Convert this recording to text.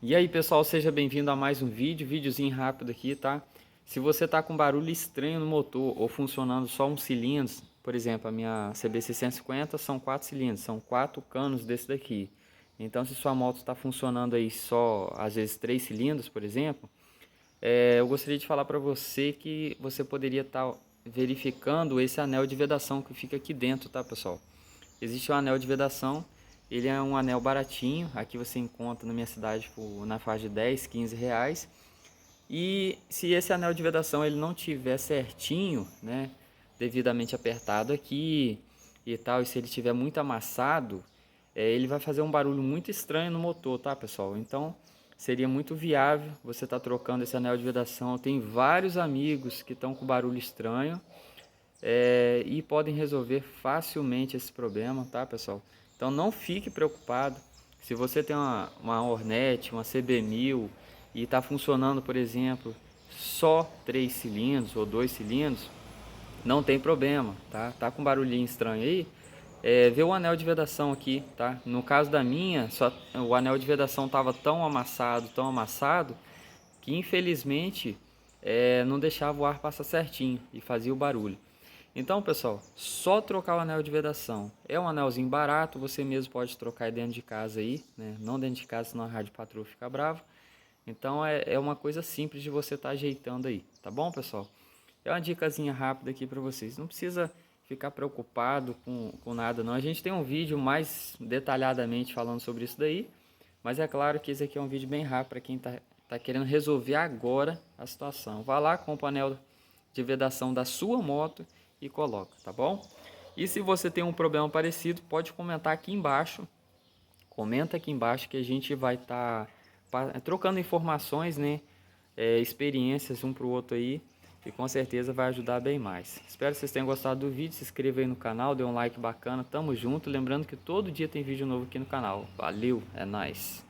E aí pessoal, seja bem-vindo a mais um videozinho rápido aqui, tá? Se você tá com barulho estranho no motor ou funcionando só um cilindro, por exemplo, a minha CB650 são 4 cilindros, são 4 canos desse daqui. Então se sua moto está funcionando aí só às vezes 3 cilindros, por exemplo, eu gostaria de falar para você que você poderia estar verificando esse anel de vedação que fica aqui dentro, tá pessoal? Existe um anel de vedação, ele é um anel baratinho, aqui você encontra na minha cidade na faixa de 10, 15 reais. E se esse anel de vedação ele não tiver certinho, né, devidamente apertado aqui e tal, e se ele tiver muito amassado, ele vai fazer um barulho muito estranho no motor, tá pessoal? Então seria muito viável você estar trocando esse anel de vedação. Eu tenho vários amigos que estão com barulho estranho e podem resolver facilmente esse problema, tá pessoal? Então não fique preocupado. Se você tem uma Hornet, uma CB1000 e está funcionando, por exemplo, só 3 cilindros ou 2 cilindros, não tem problema, tá? Tá com um barulhinho estranho aí, vê o anel de vedação aqui, tá? No caso da minha, o anel de vedação estava tão amassado, que infelizmente não deixava o ar passar certinho e fazia o barulho. Então pessoal, só trocar o anel de vedação. É um anelzinho barato, você mesmo pode trocar dentro de casa aí, né? Não dentro de casa, senão a rádio patroa fica brava. Então é uma coisa simples de você estar ajeitando aí, tá bom pessoal? É uma dicasinha rápida aqui para vocês. Não precisa ficar preocupado com nada não. A gente tem um vídeo mais detalhadamente falando sobre isso daí. Mas é claro que esse aqui é um vídeo bem rápido para quem tá querendo resolver agora a situação. Vá lá com o painel de vedação da sua moto e coloca, tá bom? E se você tem um problema parecido, pode comentar aqui embaixo. Comenta aqui embaixo que a gente vai estar trocando informações, né? Experiências um para o outro aí. E com certeza vai ajudar bem mais. Espero que vocês tenham gostado do vídeo. Se inscreva aí no canal, dê um like bacana. Tamo junto. Lembrando que todo dia tem vídeo novo aqui no canal. Valeu, é nóis.